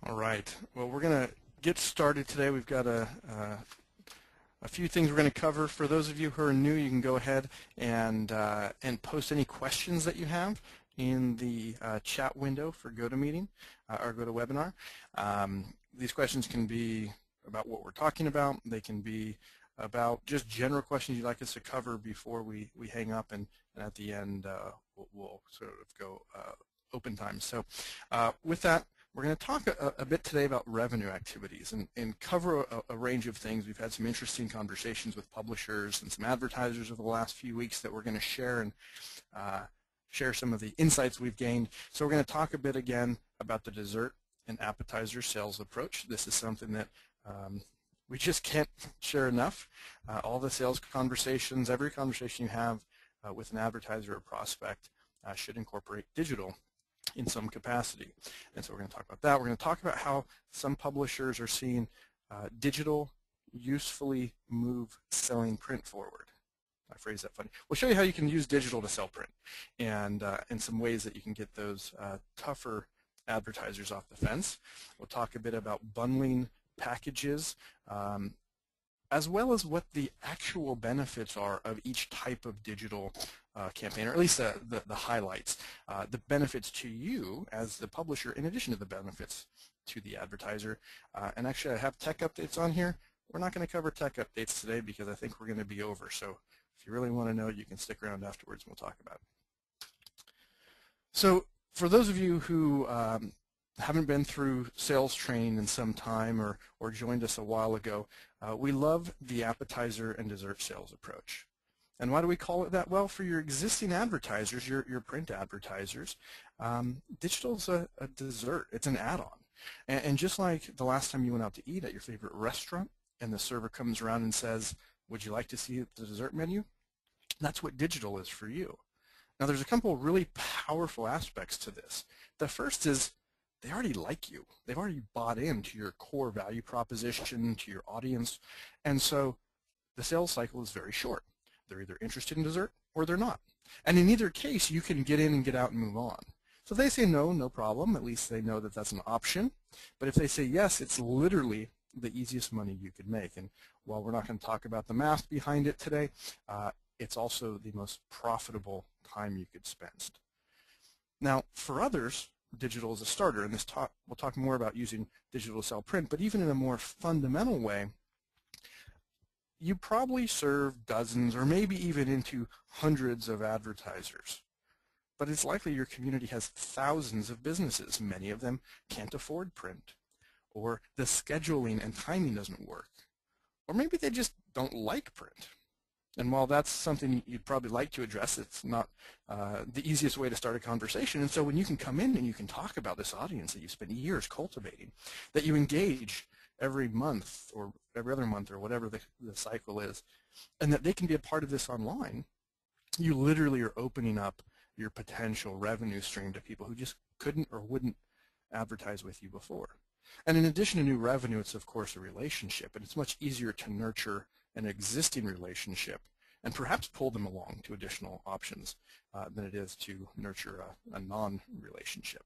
All right. Well, we're going to get started today. We've got a few things we're going to cover. For those of you who are new, you can go ahead and post any questions that you have in the chat window for GoToMeeting or GoToWebinar. These questions can be about what we're talking about. They can be about just general questions you'd like us to cover before we hang up, and at the end we'll sort of go open time. So with that, we're going to talk a bit today about revenue activities and cover a range of things. We've had some interesting conversations with publishers and some advertisers over the last few weeks that we're going to share and share some of the insights we've gained. So we're going to talk a bit again about the dessert and appetizer sales approach. This is something that we just can't share enough. All the sales conversations, every conversation you have with an advertiser or prospect should incorporate digital in some capacity. And so we're going to talk about that. We're going to talk about how some publishers are seeing digital usefully move selling print forward. I phrase that funny. We'll show you how you can use digital to sell print and some ways that you can get those tougher advertisers off the fence. We'll talk a bit about bundling packages as well as what the actual benefits are of each type of digital campaign, or at least the highlights, the benefits to you as the publisher in addition to the benefits to the advertiser. And actually I have tech updates on here. We're not going to cover tech updates today because I think we're going to be over. So if you really want to know, you can stick around afterwards and we'll talk about it. So for those of you who haven't been through sales training in some time or joined us a while ago, we love the appetizer and dessert sales approach. And why do we call it that? Well, for your existing advertisers, your print advertisers, digital is a dessert. It's an add-on. And just like the last time you went out to eat at your favorite restaurant and the server comes around and says, would you like to see the dessert menu? That's what digital is for you. Now, there's a couple of really powerful aspects to this. The first is they already like you. They've already bought into your core value proposition, to your audience, and so the sales cycle is very short. They're either interested in dessert or they're not. And in either case, you can get in and get out and move on. So if they say no, no problem. At least they know that that's an option. But if they say yes, it's literally the easiest money you could make. And while we're not going to talk about the math behind it today, it's also the most profitable time you could spend. Now, for others, digital is a starter, and we'll talk more about using digital to sell print, but even in a more fundamental way, you probably serve dozens or maybe even into hundreds of advertisers. But it's likely your community has thousands of businesses. Many of them can't afford print, or the scheduling and timing doesn't work, or maybe they just don't like print. And while that's something you'd probably like to address, it's not the easiest way to start a conversation. And so when you can come in and you can talk about this audience that you spent years cultivating, that you engage every month or every other month or whatever the cycle is, and that they can be a part of this online, you literally are opening up your potential revenue stream to people who just couldn't or wouldn't advertise with you before. And in addition to new revenue, it's of course a relationship, and it's much easier to nurture an existing relationship and perhaps pull them along to additional options than it is to nurture a non-relationship.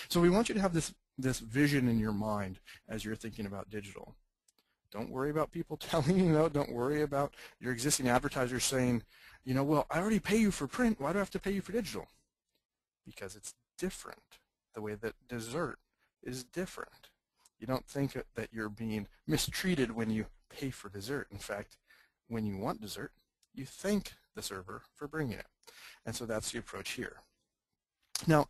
So we want you to have this vision in your mind as you're thinking about digital. Don't worry about people telling you no. Don't worry about your existing advertisers saying, you know, well, I already pay you for print. Why do I have to pay you for digital? Because it's different. The way that dessert is different. You don't think that you're being mistreated when you pay for dessert. In fact, when you want dessert, you thank the server for bringing it. And so that's the approach here. Now,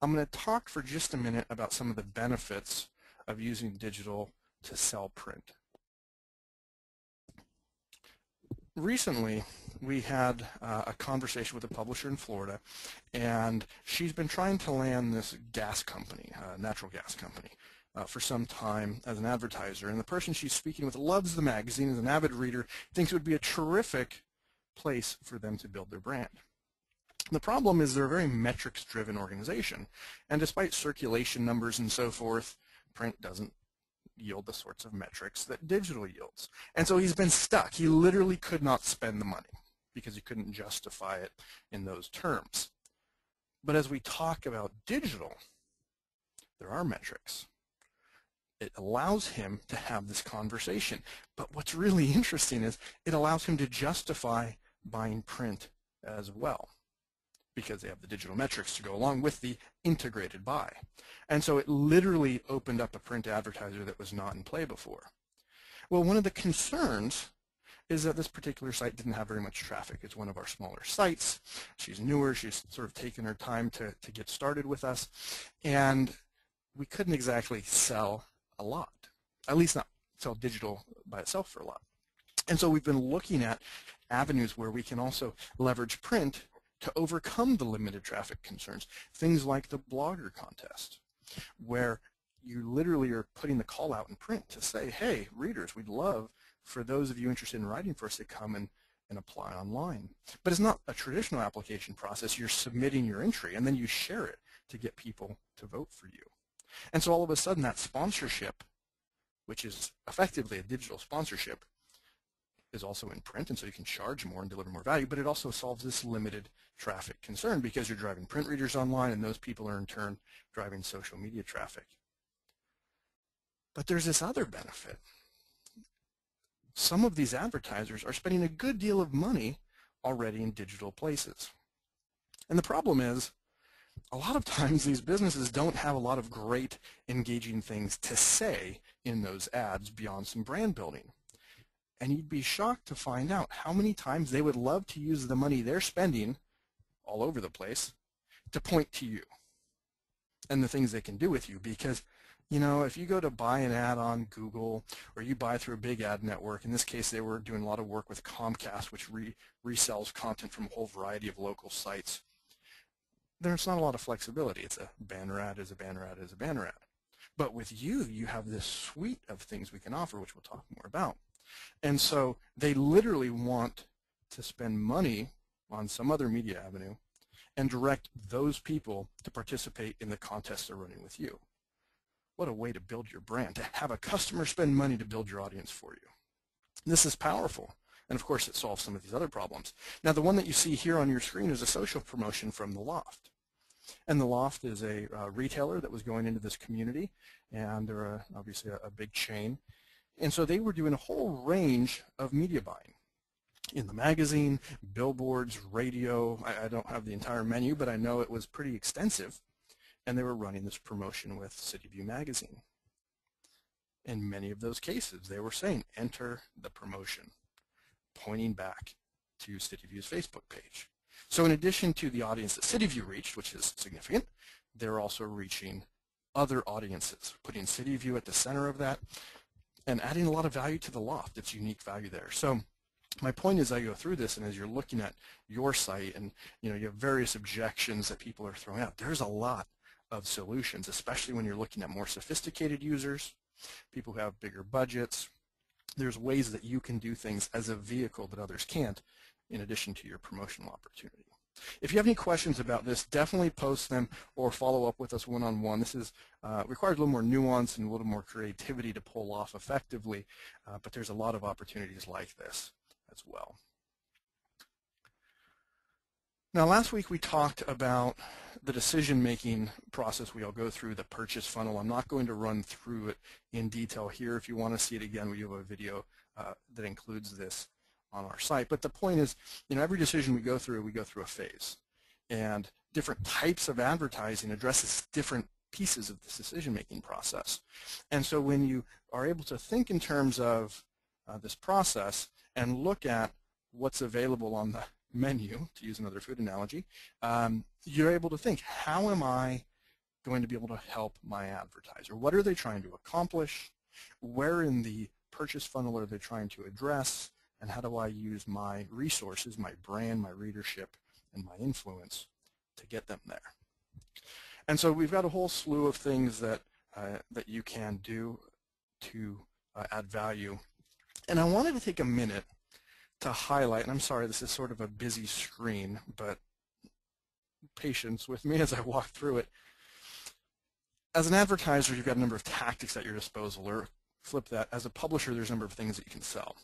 I'm going to talk for just a minute about some of the benefits of using digital to sell print. Recently, we had a conversation with a publisher in Florida, and she's been trying to land this gas company, natural gas company, for some time as an advertiser. And the person she's speaking with loves the magazine, is an avid reader, thinks it would be a terrific place for them to build their brand. The problem is they're a very metrics-driven organization, and despite circulation numbers and so forth, print doesn't yield the sorts of metrics that digital yields. And so he's been stuck. He literally could not spend the money because he couldn't justify it in those terms. But as we talk about digital, there are metrics. It allows him to have this conversation. But what's really interesting is it allows him to justify buying print as well, because they have the digital metrics to go along with the integrated buy. And so it literally opened up a print advertiser that was not in play before. Well, one of the concerns is that this particular site didn't have very much traffic. It's one of our smaller sites. She's newer. She's sort of taken her time to get started with us. And we couldn't exactly sell a lot, at least not sell digital by itself for a lot. And so we've been looking at avenues where we can also leverage print to overcome the limited traffic concerns. Things like the blogger contest, where you literally are putting the call out in print to say, hey, readers, we'd love for those of you interested in writing for us to come and apply online. But it's not a traditional application process. You're submitting your entry, and then you share it to get people to vote for you. And so all of a sudden that sponsorship, which is effectively a digital sponsorship, is also in print, and so you can charge more and deliver more value, but it also solves this limited traffic concern because you're driving print readers online, and those people are in turn driving social media traffic. But there's this other benefit. Some of these advertisers are spending a good deal of money already in digital places. And the problem is, a lot of times these businesses don't have a lot of great engaging things to say in those ads beyond some brand building. And you'd be shocked to find out how many times they would love to use the money they're spending all over the place to point to you and the things they can do with you. Because, you know, if you go to buy an ad on Google, or you buy through a big ad network, in this case they were doing a lot of work with Comcast, which resells content from a whole variety of local sites, there's not a lot of flexibility. It's a banner ad is a banner ad is a banner ad. But with you, you have this suite of things we can offer, which we'll talk more about. And so they literally want to spend money on some other media avenue and direct those people to participate in the contests they're running with you. What a way to build your brand, to have a customer spend money to build your audience for you. This is powerful. And of course, it solves some of these other problems. Now, the one that you see here on your screen is a social promotion from The Loft. And The Loft is a retailer that was going into this community, and they're obviously a big chain. And so they were doing a whole range of media buying in the magazine, billboards, radio. I don't have the entire menu, but I know it was pretty extensive. And they were running this promotion with CityView magazine. In many of those cases, they were saying, enter the promotion, pointing back to CityView's Facebook page. So in addition to the audience that CityView reached, which is significant, they're also reaching other audiences, putting CityView at the center of that, and adding a lot of value to The Loft. It's unique value there. So my point is, I go through this, and as you're looking at your site, and you have various objections that people are throwing out, there's a lot of solutions, especially when you're looking at more sophisticated users, people who have bigger budgets. There's ways that you can do things as a vehicle that others can't, in addition to your promotional opportunity. If you have any questions about this, definitely post them or follow up with us one-on-one. This is requires a little more nuance and a little more creativity to pull off effectively, but there's a lot of opportunities like this as well. Now, last week we talked about the decision-making process we all go through, the purchase funnel. I'm not going to run through it in detail here. If you want to see it again, we have a video that includes this on our site. But the point is, every decision we go through a phase. And different types of advertising addresses different pieces of this decision-making process. And so when you are able to think in terms of this process and look at what's available on the menu, to use another food analogy, you're able to think, how am I going to be able to help my advertiser? What are they trying to accomplish? Where in the purchase funnel are they trying to address? And how do I use my resources, my brand, my readership, and my influence to get them there? And so we've got a whole slew of things that you can do to add value. And I wanted to take a minute to highlight, and I'm sorry, this is sort of a busy screen, but patience with me as I walk through it. As an advertiser, you've got a number of tactics at your disposal, or flip that, as a publisher, there's a number of things that you can sell.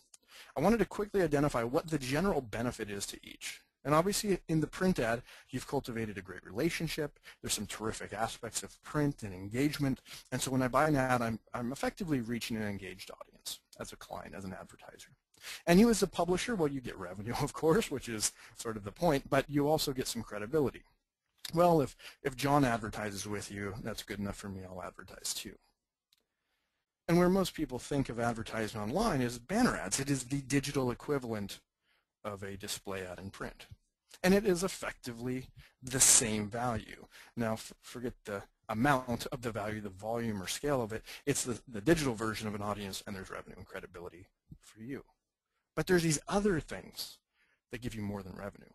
I wanted to quickly identify what the general benefit is to each. And obviously in the print ad, you've cultivated a great relationship. There's some terrific aspects of print and engagement. And so when I buy an ad, I'm effectively reaching an engaged audience as a client, as an advertiser. And you as a publisher, well, you get revenue, of course, which is sort of the point, but you also get some credibility. Well, if John advertises with you, that's good enough for me, I'll advertise too. And where most people think of advertising online is banner ads. It is the digital equivalent of a display ad in print. And it is effectively the same value. Now, forget the amount of the value, the volume or scale of it. It's the digital version of an audience, and there's revenue and credibility for you. But there's these other things that give you more than revenue.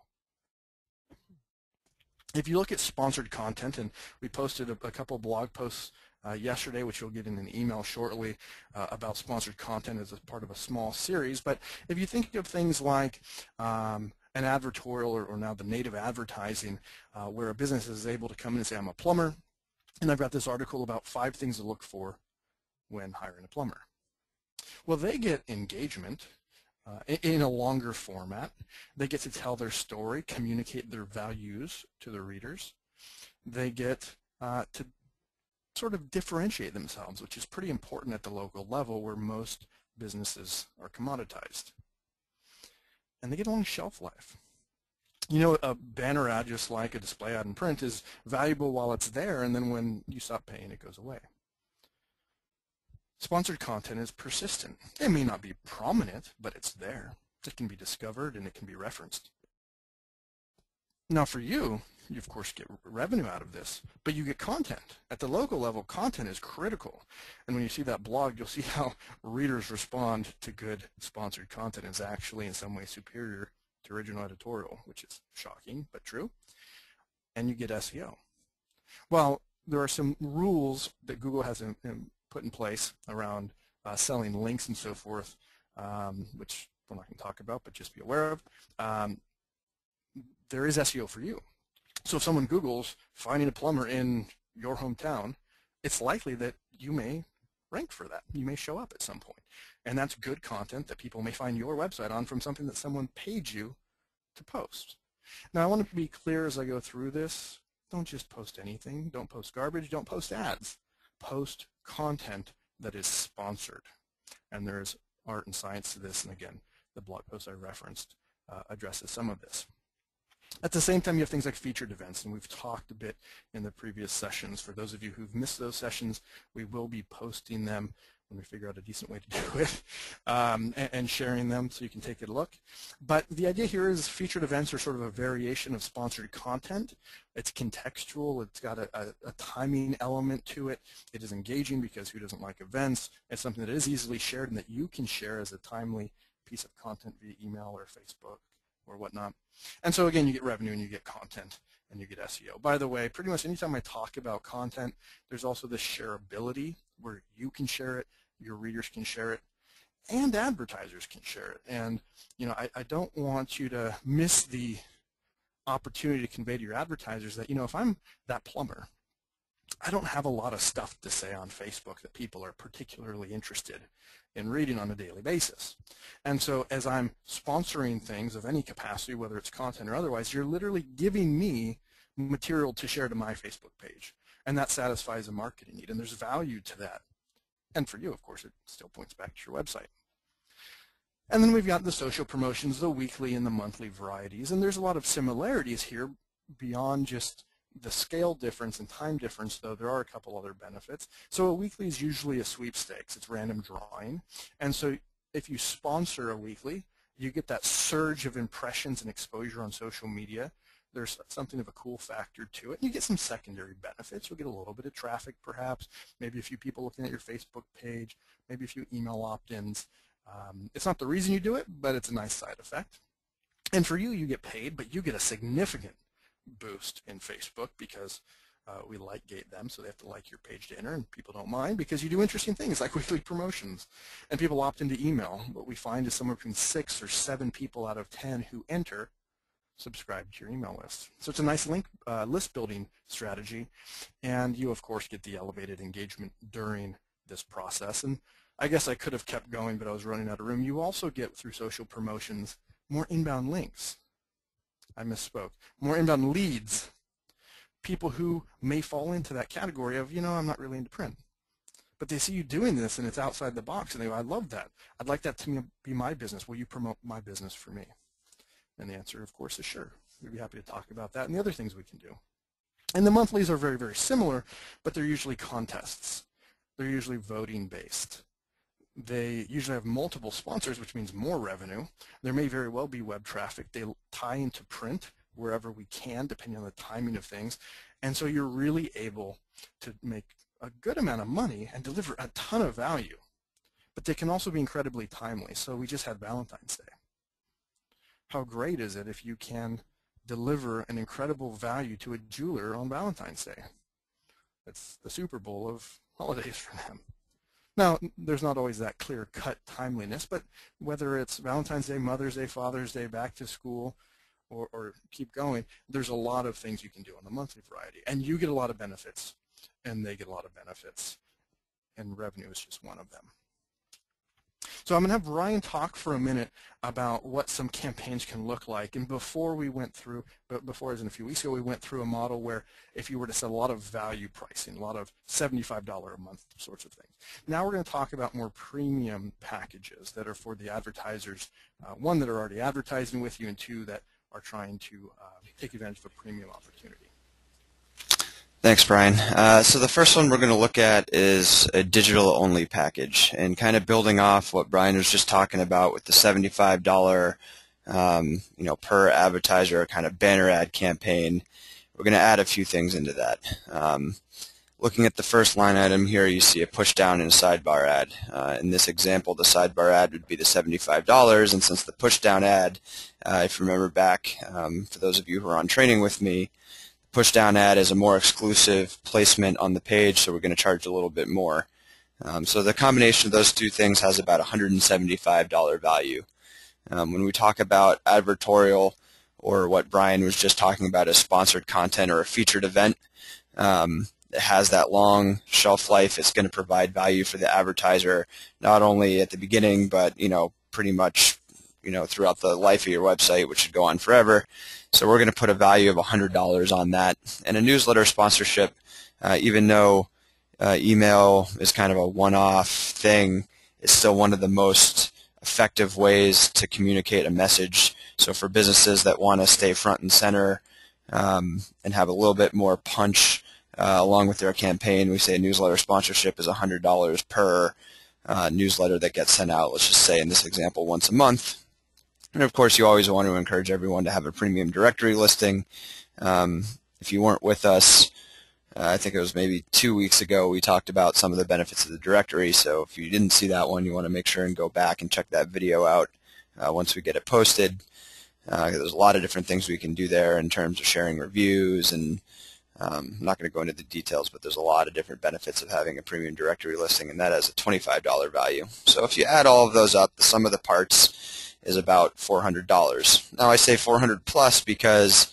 If you look at sponsored content, and we posted a couple blog posts yesterday, which you'll get in an email shortly about sponsored content as a part of a small series. But if you think of things like an advertorial or now the native advertising, where a business is able to come in and say, I'm a plumber, and I've got this article about 5 things to look for when hiring a plumber. Well, they get engagement in a longer format. They get to tell their story, communicate their values to their readers. They get to sort of differentiate themselves, which is pretty important at the local level where most businesses are commoditized. And they get a long shelf life. You know, a banner ad, just like a display ad in print, is valuable while it's there, and then when you stop paying, it goes away. Sponsored content is persistent. It may not be prominent, but it's there. It can be discovered and it can be referenced. Now for you of course get revenue out of this, but you get content. At the local level, content is critical. And when you see that blog, you'll see how readers respond to good sponsored content is actually in some way superior to original editorial, which is shocking, but true. And you get SEO. Well, there are some rules that Google has put in place around selling links and so forth, which we're not going to talk about, but just be aware of. There is SEO for you. So if someone Googles finding a plumber in your hometown, it's likely that you may rank for that. You may show up at some point. And that's good content that people may find your website on from something that someone paid you to post. Now I want to be clear as I go through this. Don't just post anything. Don't post garbage. Don't post ads. Post content that is sponsored. And there's art and science to this. And again, the blog post I referenced addresses some of this. At the same time, you have things like featured events, and we've talked a bit in the previous sessions. For those of you who've missed those sessions, we will be posting them when we figure out a decent way to do it, and sharing them so you can take a look. But the idea here is featured events are sort of a variation of sponsored content. It's contextual. It's got a timing element to it. It is engaging because who doesn't like events? It's something that is easily shared and that you can share as a timely piece of content via email or Facebook or whatnot. And so again, you get revenue and you get content and you get SEO. By the way, pretty much anytime I talk about content, there's also this shareability where you can share it, your readers can share it, and advertisers can share it. And you know, I don't want you to miss the opportunity to convey to your advertisers that, you know, if I'm that plumber, I don't have a lot of stuff to say on Facebook that people are particularly interested in reading on a daily basis. And so as I'm sponsoring things of any capacity, whether it's content or otherwise, you're literally giving me material to share to my Facebook page. And that satisfies a marketing need, and there's value to that. And for you, of course, it still points back to your website. And then we've got the social promotions, the weekly and the monthly varieties, and there's a lot of similarities here beyond just the scale difference and time difference, though there are a couple other benefits. So a weekly is usually a sweepstakes. It's random drawing. And so if you sponsor a weekly, you get that surge of impressions and exposure on social media. There's something of a cool factor to it. And you get some secondary benefits. You'll get a little bit of traffic, perhaps, maybe a few people looking at your Facebook page, maybe a few email opt-ins. It's not the reason you do it, but it's a nice side effect. And for you, you get paid, but you get a significant boost in Facebook because we like gate them, so they have to like your page to enter, and people don't mind because you do interesting things like weekly promotions. And people opt into email. What we find is somewhere between 6 or 7 people out of 10 who enter subscribe to your email list. So it's a nice list building strategy, and you of course get the elevated engagement during this process. And I guess I could have kept going, but I was running out of room. You also get, through social promotions, more inbound links. I misspoke. More inbound leads, people who may fall into that category of, I'm not really into print. But they see you doing this and it's outside the box and they go, I love that. I'd like that to be my business. Will you promote my business for me? And the answer, of course, is sure. We'd be happy to talk about that and the other things we can do. And the monthlies are very, very similar, but they're usually contests. They're usually voting based. They usually have multiple sponsors, which means more revenue. There may very well be web traffic. They tie into print wherever we can, depending on the timing of things. And so you're really able to make a good amount of money and deliver a ton of value. But they can also be incredibly timely. So we just had Valentine's Day. How great is it if you can deliver an incredible value to a jeweler on Valentine's Day? It's the Super Bowl of holidays for them. Now, there's not always that clear-cut timeliness, but whether it's Valentine's Day, Mother's Day, Father's Day, back to school, or keep going, there's a lot of things you can do on the monthly variety. And you get a lot of benefits, and they get a lot of benefits, and revenue is just one of them. So I'm going to have Ryan talk for a minute about what some campaigns can look like. And before we went through, as in a few weeks ago, we went through a model where if you were to set a lot of value pricing, a lot of $75 a month sorts of things. Now we're going to talk about more premium packages that are for the advertisers, one, that are already advertising with you, and two, that are trying to take advantage of a premium opportunity. Thanks, Brian. So the first one we're going to look at is a digital-only package, and kind of building off what Brian was just talking about with the $75, per advertiser kind of banner ad campaign. We're going to add a few things into that. Looking at the first line item here, you see a push down in a sidebar ad. In this example, the sidebar ad would be the $75, and since the push down ad, if you remember back, for those of you who are on training with me, push down ad is a more exclusive placement on the page, so we're going to charge a little bit more. So the combination of those two things has about $175 value. When we talk about advertorial, or what Brian was just talking about as sponsored content or a featured event, it has that long shelf life. It's going to provide value for the advertiser, not only at the beginning, but pretty much throughout the life of your website, which should go on forever. So we're going to put a value of $100 on that. And a newsletter sponsorship, even though email is kind of a one-off thing, it's still one of the most effective ways to communicate a message. So for businesses that want to stay front and center and have a little bit more punch along with their campaign, we say newsletter sponsorship is $100 per newsletter that gets sent out, let's just say in this example, once a month. And of course, you always want to encourage everyone to have a premium directory listing. If you weren't with us, I think it was maybe 2 weeks ago, we talked about some of the benefits of the directory. So if you didn't see that one, you want to make sure and go back and check that video out once we get it posted. There's a lot of different things we can do there in terms of sharing reviews, and I'm not going to go into the details, but there's a lot of different benefits of having a premium directory listing, and that has a $25 value. So if you add all of those up, the sum of the parts is about $400. Now I say 400 plus because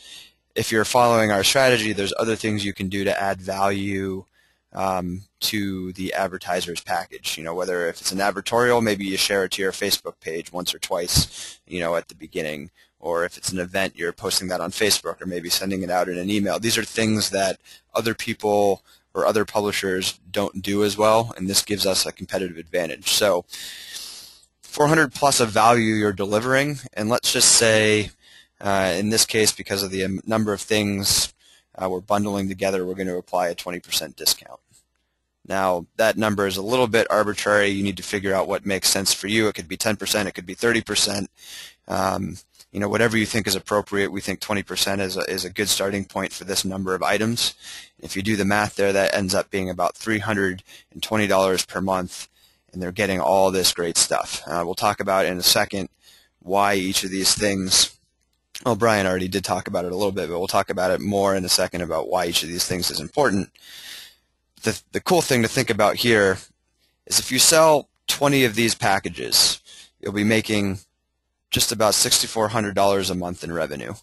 if you're following our strategy, there's other things you can do to add value to the advertiser's package. Whether if it's an advertorial, maybe you share it to your Facebook page once or twice, at the beginning. Or if it's an event, you're posting that on Facebook, or maybe sending it out in an email. These are things that other people or other publishers don't do as well, and this gives us a competitive advantage. So 400 plus of value you're delivering, and let's just say, in this case, because of the number of things we're bundling together, we're going to apply a 20% discount. Now, that number is a little bit arbitrary. You need to figure out what makes sense for you. It could be 10%, it could be 30%. Whatever you think is appropriate. We think 20% is a good starting point for this number of items. If you do the math there, that ends up being about $320 per month, and they're getting all this great stuff. We'll talk about in a second why each of these things, well, Brian already did talk about it a little bit, but we'll talk about it more in a second about why each of these things is important. The cool thing to think about here is if you sell 20 of these packages, you'll be making just about $6,400 a month in revenue.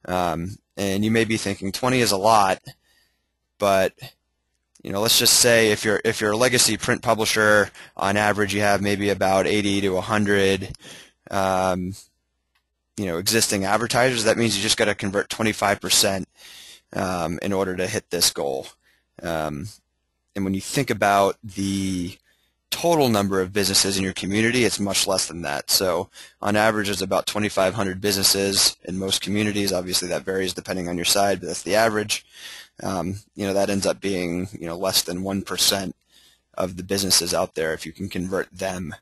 And you may be thinking 20 is a lot, but let's just say if you're a legacy print publisher, on average you have maybe about 80 to 100 existing advertisers, that means you just got to convert 25% in order to hit this goal. And when you think about the total number of businesses in your community, it's much less than that. So on average, there's about 2,500 businesses in most communities. Obviously, that varies depending on your side, but that's the average. That ends up being less than 1% of the businesses out there. If you can convert them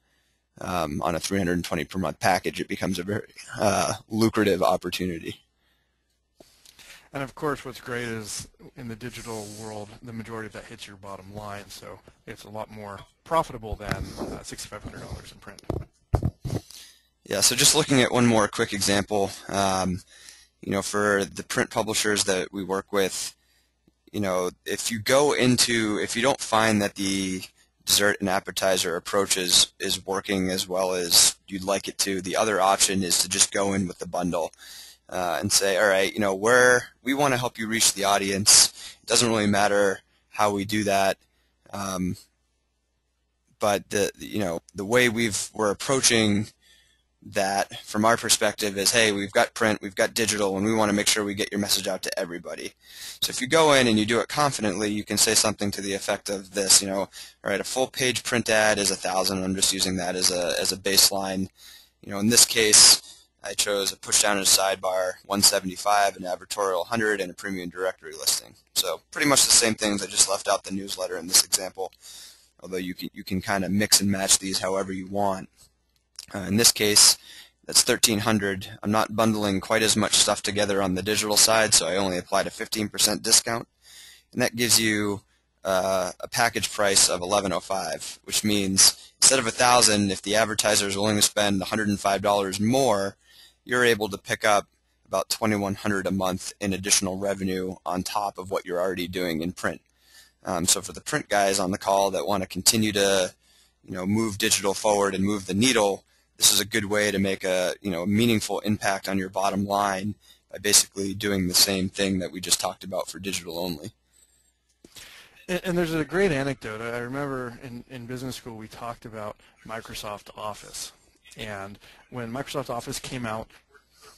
on a 320 per month package, it becomes a very lucrative opportunity. And of course, what's great is in the digital world, the majority of that hits your bottom line, so it's a lot more profitable than $6,500 in print. Yeah, so just looking at one more quick example, for the print publishers that we work with, if you don't find that the dessert and appetizer approach is working as well as you'd like it to, the other option is to just go in with the bundle. And say, all right, we want to help you reach the audience. It doesn't really matter how we do that, but the way we're approaching that from our perspective is, hey, we've got print, we've got digital, and we want to make sure we get your message out to everybody. So if you go in and you do it confidently, you can say something to the effect of this, all right, a full-page print ad is $1,000. I'm just using that as a baseline. In this case, I chose a push-down and a sidebar, $175, an advertorial, $100, and a premium directory listing. So pretty much the same things. I just left out the newsletter in this example, although you can kind of mix and match these however you want. In this case, that's $1,300. I'm not bundling quite as much stuff together on the digital side, so I only applied a 15% discount, and that gives you a package price of $1,105, which means instead of $1,000, if the advertiser is willing to spend $105 more, you're able to pick up about $2,100 a month in additional revenue on top of what you're already doing in print. So for the print guys on the call that want to continue to move digital forward and move the needle, this is a good way to make a meaningful impact on your bottom line by basically doing the same thing that we just talked about for digital only. And there's a great anecdote. I remember in business school we talked about Microsoft Office. And when Microsoft Office came out,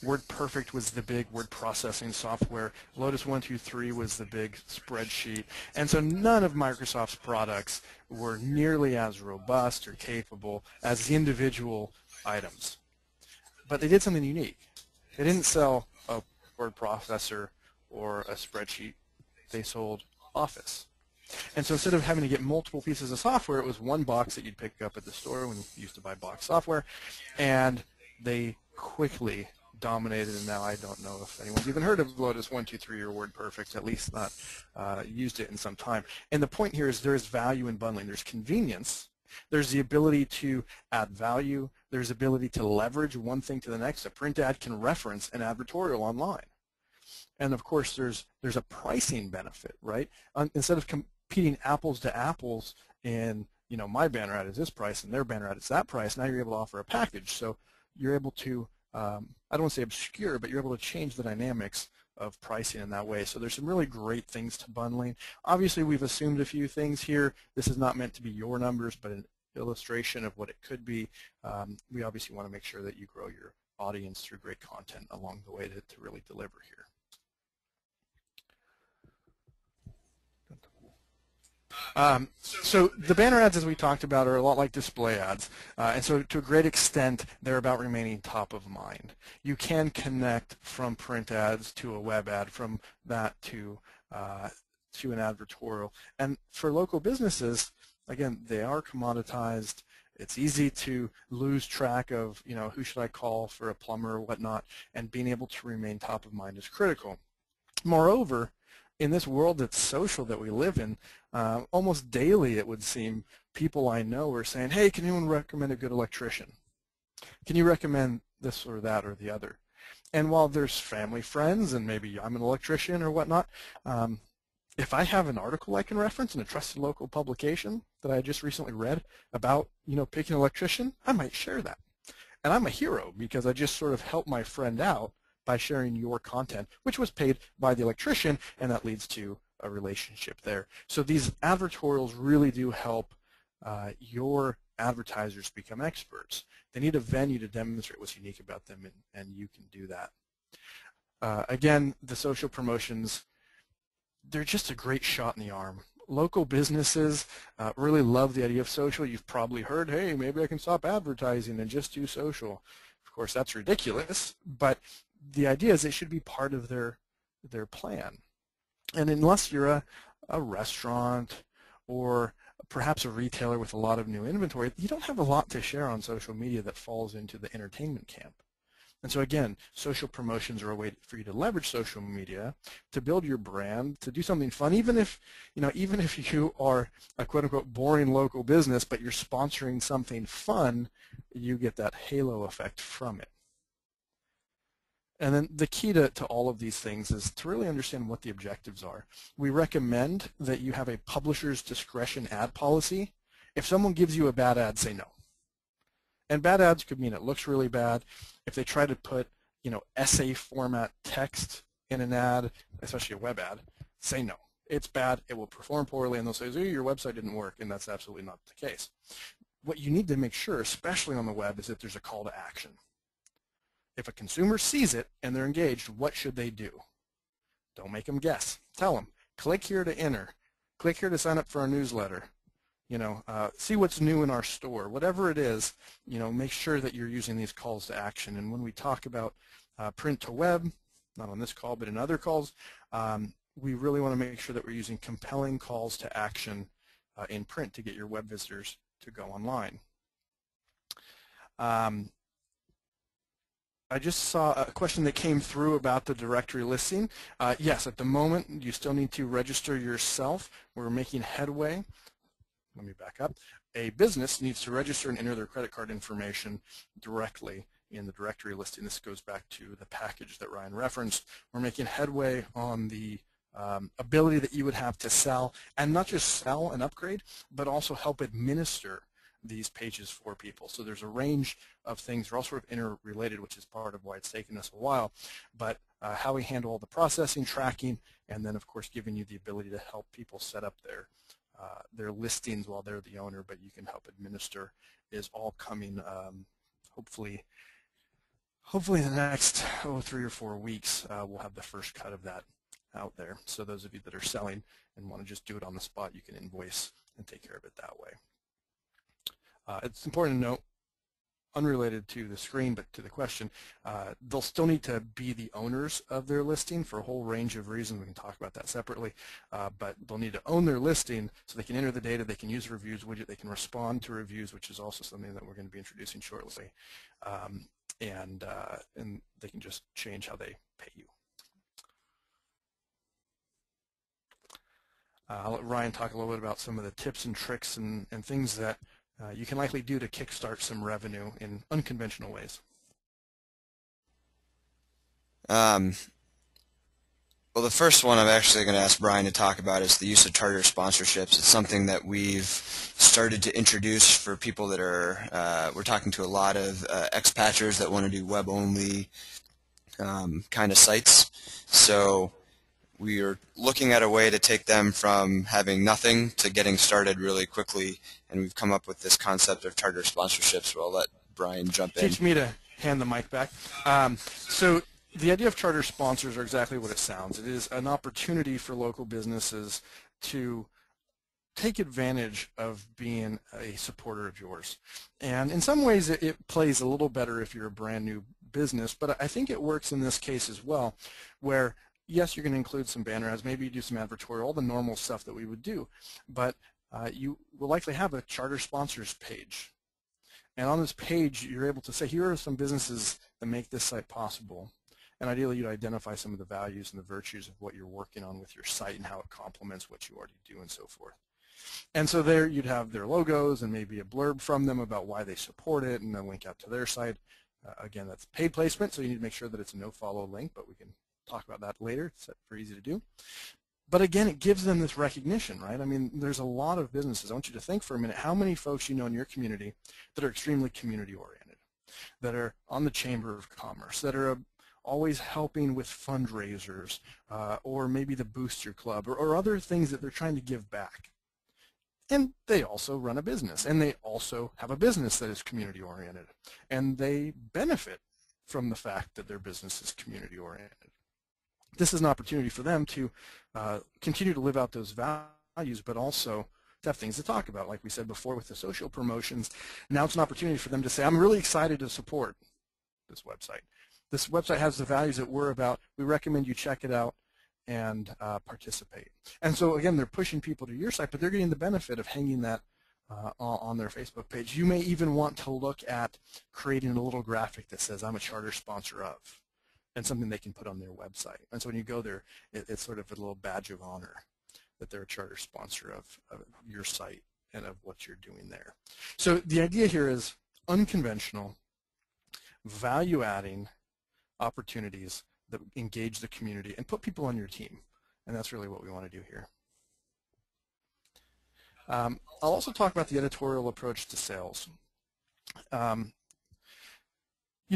WordPerfect was the big word processing software. Lotus 1-2-3 was the big spreadsheet. And so none of Microsoft's products were nearly as robust or capable as the individual items. But they did something unique. They didn't sell a word processor or a spreadsheet. They sold Office. And so instead of having to get multiple pieces of software, it was one box that you'd pick up at the store when you used to buy box software. And they quickly dominated, and now I don't know if anyone's even heard of Lotus 1-2-3 or WordPerfect, at least not used it in some time. And the point here is there is value in bundling. There's convenience. There's the ability to add value. There's ability to leverage one thing to the next. A print ad can reference an advertorial online. And of course, there's a pricing benefit, right? Instead of competing apples to apples in, my banner ad is this price and their banner ad is that price, now you're able to offer a package. So you're able to, I don't want to say obscure, but you're able to change the dynamics of pricing in that way. So there's some really great things to bundling. Obviously, we've assumed a few things here. This is not meant to be your numbers, but an illustration of what it could be. We obviously want to make sure that you grow your audience through great content along the way to really deliver here. So the banner ads, as we talked about, are a lot like display ads, and so to a great extent they're about remaining top of mind. You can connect from print ads to a web ad, from that to an advertorial, and for local businesses, again, they are commoditized. It's easy to lose track of, who should I call for a plumber or whatnot, and being able to remain top of mind is critical. Moreover, in this world that's social that we live in, almost daily it would seem people I know are saying, hey, can anyone recommend a good electrician? Can you recommend this or that or the other? And while there's family friends and maybe I'm an electrician or whatnot, if I have an article I can reference in a trusted local publication that I just recently read about, picking an electrician, I might share that. And I'm a hero because I just sort of helped my friend out by sharing your content, which was paid by the electrician, and that leads to a relationship there. So these advertorials really do help your advertisers to become experts. They need a venue to demonstrate what's unique about them, and you can do that. Again, the social promotions, they're just a great shot in the arm. Local businesses really love the idea of social. You've probably heard, hey, maybe I can stop advertising and just do social. Of course, that's ridiculous, but the idea is it should be part of their plan. And unless you're a restaurant or perhaps a retailer with a lot of new inventory, you don't have a lot to share on social media that falls into the entertainment camp. And so again, social promotions are a way for you to leverage social media to build your brand, to do something fun, even if you are a quote-unquote boring local business, but you're sponsoring something fun, you get that halo effect from it. And then the key to all of these things is to really understand what the objectives are. We recommend that you have a publisher's discretion ad policy. If someone gives you a bad ad, say no. And bad ads could mean it looks really bad. If they try to put, essay format text in an ad, especially a web ad, say no. It's bad, it will perform poorly, and they'll say, oh, your website didn't work, and that's absolutely not the case. What you need to make sure, especially on the web, is that there's a call to action. If a consumer sees it and they're engaged, what should they do? Don't make them guess. Tell them, click here to enter. Click here to sign up for our newsletter. See what's new in our store. Whatever it is, make sure that you're using these calls to action. And when we talk about print to web, not on this call but in other calls, we really want to make sure that we're using compelling calls to action in print to get your web visitors to go online. I just saw a question that came through about the directory listing. Yes, at the moment you still need to register yourself. We're making headway. Let me back up. A business needs to register and enter their credit card information directly in the directory listing. This goes back to the package that Ryan referenced. We're making headway on the ability that you would have to sell, and not just sell and upgrade, but also help administer these pages for people. So there's a range of things. They're all sort of interrelated, which is part of why it's taken us a while. But how we handle all the processing, tracking, and then of course giving you the ability to help people set up their listings while they're the owner, but you can help administer, is all coming hopefully in the next 3 or 4 weeks. We'll have the first cut of that out there. So those of you that are selling and want to just do it on the spot, you can invoice and take care of it that way. It's important to note, unrelated to the screen but to the question, they'll still need to be the owners of their listing for a whole range of reasons. We can talk about that separately, but they'll need to own their listing so they can enter the data, they can use the reviews widget, they can respond to reviews, which is also something that we're going to be introducing shortly, and they can just change how they pay you. I'll let Ryan talk a little bit about some of the tips and tricks and things that you can likely do to kickstart some revenue in unconventional ways. Well, the first one I'm actually going to ask Brian to talk about is the use of charter sponsorships. It's something that we've started to introduce for people that are, we're talking to a lot of expatchers that want to do web-only kind of sites. So we are looking at a way to take them from having nothing to getting started really quickly, and we've come up with this concept of charter sponsorships. So I'll let Brian jump in. Teach me to hand the mic back. So the idea of charter sponsors are exactly what it sounds. It is an opportunity for local businesses to take advantage of being a supporter of yours. And in some ways it plays a little better if you're a brand new business, but I think it works in this case as well, where yes, you're going to include some banner ads, maybe you do some advertorial, all the normal stuff that we would do, but you will likely have a charter sponsors page. And on this page, you're able to say, here are some businesses that make this site possible. And ideally, you'd identify some of the values and the virtues of what you're working on with your site and how it complements what you already do and so forth. And so there you'd have their logos and maybe a blurb from them about why they support it and a link out to their site. Again, that's paid placement, so you need to make sure that it's a no-follow link, but we can talk about that later. It's very easy to do. But again, it gives them this recognition, right? I mean, there's a lot of businesses. I want you to think for a minute how many folks you know in your community that are extremely community-oriented, that are on the Chamber of Commerce, that are always helping with fundraisers, or maybe the Booster Club, or other things that they're trying to give back. And they also run a business, and they also have a business that is community oriented, and they benefit from the fact that their business is community oriented. This is an opportunity for them to continue to live out those values, but also to have things to talk about, like we said before with the social promotions. Now it's an opportunity for them to say, I'm really excited to support this website. This website has the values that we're about. We recommend you check it out and participate. And so again, they're pushing people to your site, but they're getting the benefit of hanging that on their Facebook page. You may even want to look at creating a little graphic that says, I'm a charter sponsor of, and something they can put on their website. And so when you go there, it's sort of a little badge of honor that they're a charter sponsor of your site and of what you're doing there. So the idea here is unconventional, value-adding opportunities that engage the community and put people on your team. And that's really what we want to do here. I'll also talk about the editorial approach to sales. You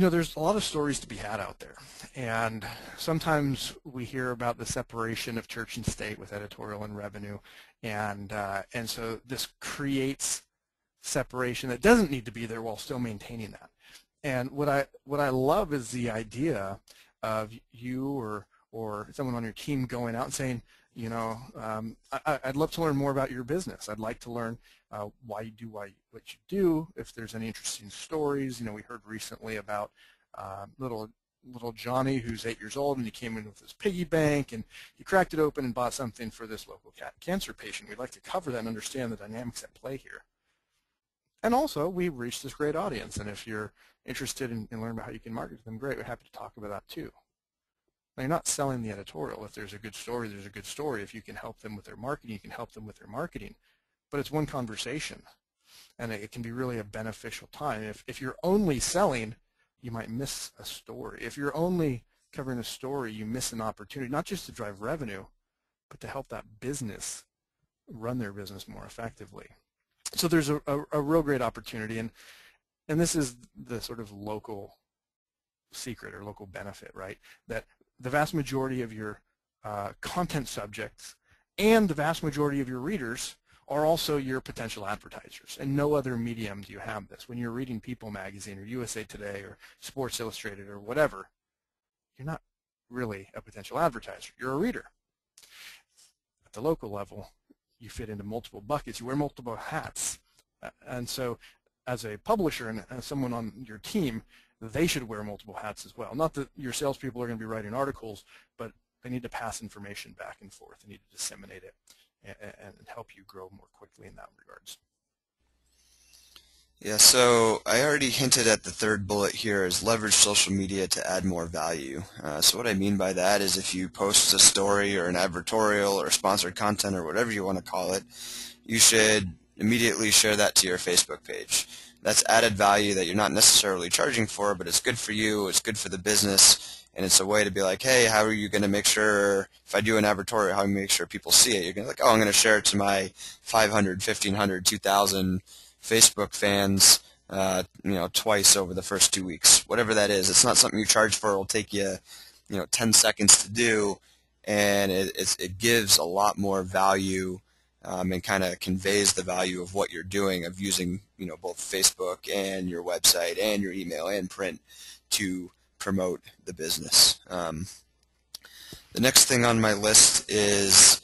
know, there's a lot of stories to be had out there, and sometimes we hear about the separation of church and state with editorial and revenue, and so this creates separation that doesn't need to be there while still maintaining that. And what I love is the idea of you or someone on your team going out and saying, you know, I'd love to learn more about your business. I'd like to learn why you do what you do. If there's any interesting stories, you know, we heard recently about little Johnny, who's 8 years old, and he came in with his piggy bank, and he cracked it open and bought something for this local cancer patient. We'd like to cover that and understand the dynamics at play here. And also, we've reached this great audience, and if you're interested in learning about how you can market to them, great. We're happy to talk about that too. Now, you're not selling the editorial. If there's a good story, there's a good story. If you can help them with their marketing, you can help them with their marketing. But it's one conversation, and it can be really a beneficial time. If you're only selling, you might miss a story. If you're only covering a story, you miss an opportunity, not just to drive revenue, but to help that business run their business more effectively. So there's a real great opportunity, and this is the sort of local secret or local benefit, right? That the vast majority of your content subjects and the vast majority of your readers are also your potential advertisers. And no other medium do you have this. When you're reading People Magazine or USA Today or Sports Illustrated or whatever, you're not really a potential advertiser. You're a reader. At the local level, you fit into multiple buckets. You wear multiple hats. And so as a publisher and as someone on your team, they should wear multiple hats as well. Not that your salespeople are going to be writing articles, but they need to pass information back and forth. They need to disseminate it and help you grow more quickly in that regards. Yeah, so I already hinted at the third bullet here is leverage social media to add more value. So what I mean by that is if you post a story or an advertorial or sponsored content or whatever you want to call it, you should immediately share that to your Facebook page. That's added value that you're not necessarily charging for, but it's good for you, it's good for the business, and it's a way to be like, hey, how are you going to make sure, if I do an advertorial, how do you make sure people see it? You're going to be like, oh, I'm going to share it to my 500, 1,500, 2,000 Facebook fans, you know, twice over the first 2 weeks, whatever that is. It's not something you charge for. It'll take you, 10 seconds to do, and it gives a lot more value and kind of conveys the value of what you're doing, of using, both Facebook and your website and your email and print to promote the business. The next thing on my list is,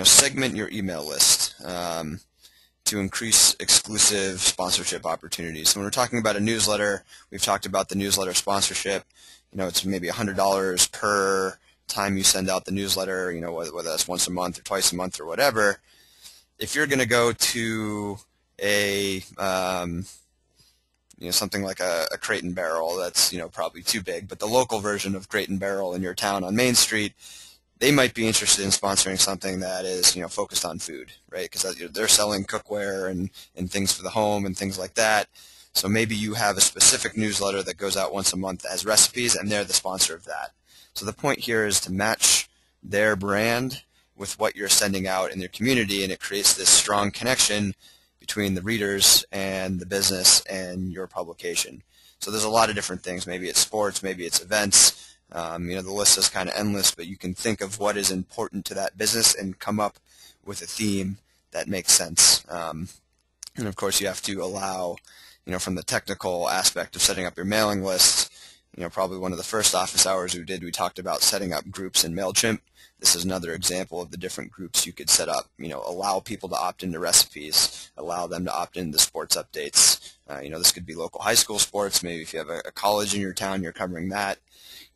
segment your email list to increase exclusive sponsorship opportunities. So when we're talking about a newsletter, we've talked about the newsletter sponsorship. It's maybe $100 per time you send out the newsletter, whether that's once a month or twice a month or whatever. If you're going to go to a something like a Crate and Barrel, that's probably too big, but the local version of Crate and Barrel in your town on Main Street, they might be interested in sponsoring something that is focused on food, right? Because they're selling cookware and things for the home and things like that. So maybe you have a specific newsletter that goes out once a month that has recipes, and they're the sponsor of that. So the point here is to match their brand with what you're sending out in their community, and it creates this strong connection between the readers and the business and your publication. So there's a lot of different things. Maybe it's sports, maybe it's events. The list is kind of endless, but you can think of what is important to that business and come up with a theme that makes sense. And of course, you have to allow, from the technical aspect of setting up your mailing list, probably one of the first office hours we talked about setting up groups in MailChimp. This is another example of the different groups you could set up. Allow people to opt into recipes, allow them to opt into sports updates. This could be local high school sports. Maybe if you have a college in your town, you're covering that.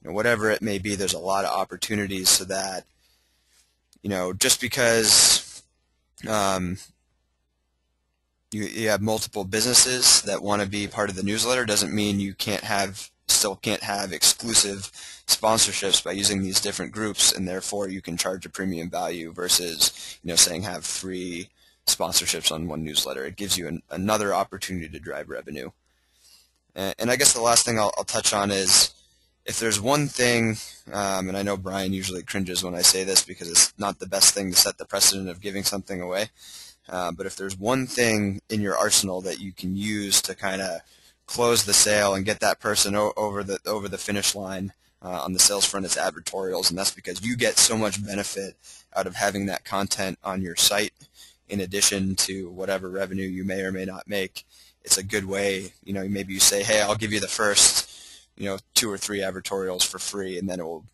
Whatever it may be, there's a lot of opportunities so that, just because you have multiple businesses that want to be part of the newsletter doesn't mean you still can't have exclusive sponsorships by using these different groups, and therefore you can charge a premium value versus saying have 3 sponsorships on one newsletter. It gives you another opportunity to drive revenue. And I guess the last thing I'll touch on is, if there's one thing, and I know Brian usually cringes when I say this because it's not the best thing to set the precedent of giving something away, but if there's one thing in your arsenal that you can use to kind of close the sale and get that person over the finish line on the sales front, it's advertorials, and that's because you get so much benefit out of having that content on your site in addition to whatever revenue you may or may not make. It's a good way, maybe you say, hey, I'll give you the first 2 or 3 advertorials for free, and then it will,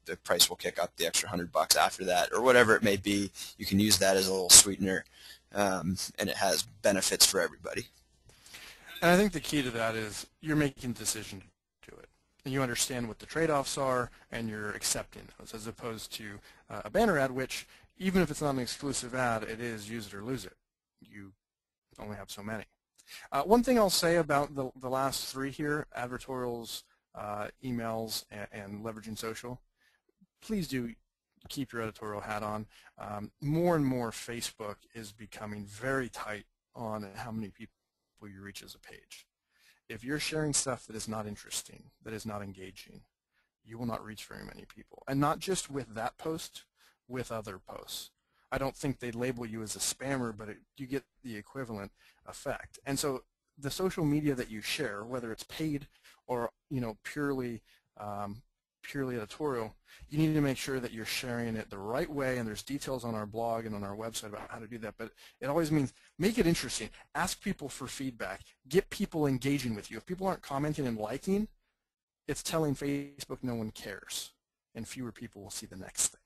the price will kick up the extra $100 after that, or whatever it may be. You can use that as a little sweetener, and it has benefits for everybody. And I think the key to that is you're making a decision to it, and you understand what the trade-offs are, and you're accepting those, as opposed to a banner ad, which even if it's not an exclusive ad, it is use it or lose it. You only have so many. One thing I'll say about the last 3 here, advertorials, emails, and leveraging social, please do keep your editorial hat on. More and more Facebook is becoming very tight on how many people you reach as a page. If you're sharing stuff that is not interesting, that is not engaging, you will not reach very many people. And not just with that post, with other posts. I don't think they label you as a spammer, but you get the equivalent effect. And so the social media that you share, whether it's paid or purely editorial, you need to make sure that you're sharing it the right way, and there's details on our blog and on our website about how to do that. But it always means make it interesting. Ask people for feedback. Get people engaging with you. If people aren't commenting and liking, it's telling Facebook no one cares, and fewer people will see the next thing.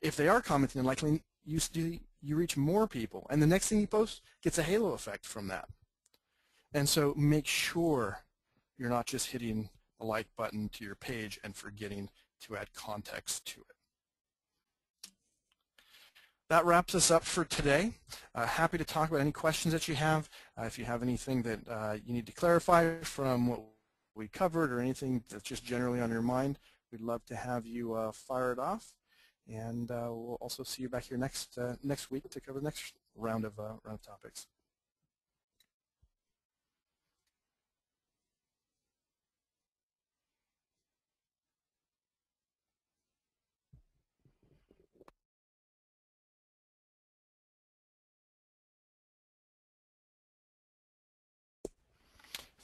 If they are commenting and liking, you reach more people, and the next thing you post gets a halo effect from that. And so make sure you're not just hitting a like button to your page and forgetting to add context to it. That wraps us up for today. Happy to talk about any questions that you have. If you have anything that you need to clarify from what we covered or anything that's just generally on your mind, we'd love to have you fire it off. And we'll also see you back here next week to cover the next round of topics.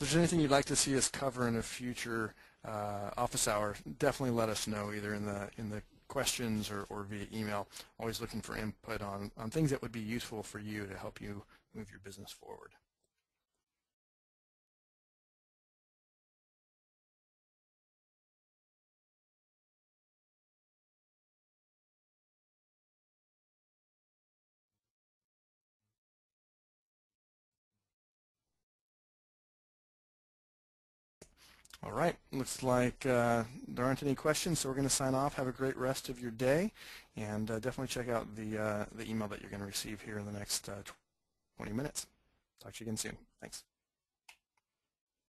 If there's anything you'd like to see us cover in a future office hour, definitely let us know, either in the questions or via email. Always looking for input on things that would be useful for you to help you move your business forward. All right, looks like there aren't any questions, so we're going to sign off. Have a great rest of your day, and definitely check out the email that you're going to receive here in the next 20 minutes. Talk to you again soon. Thanks.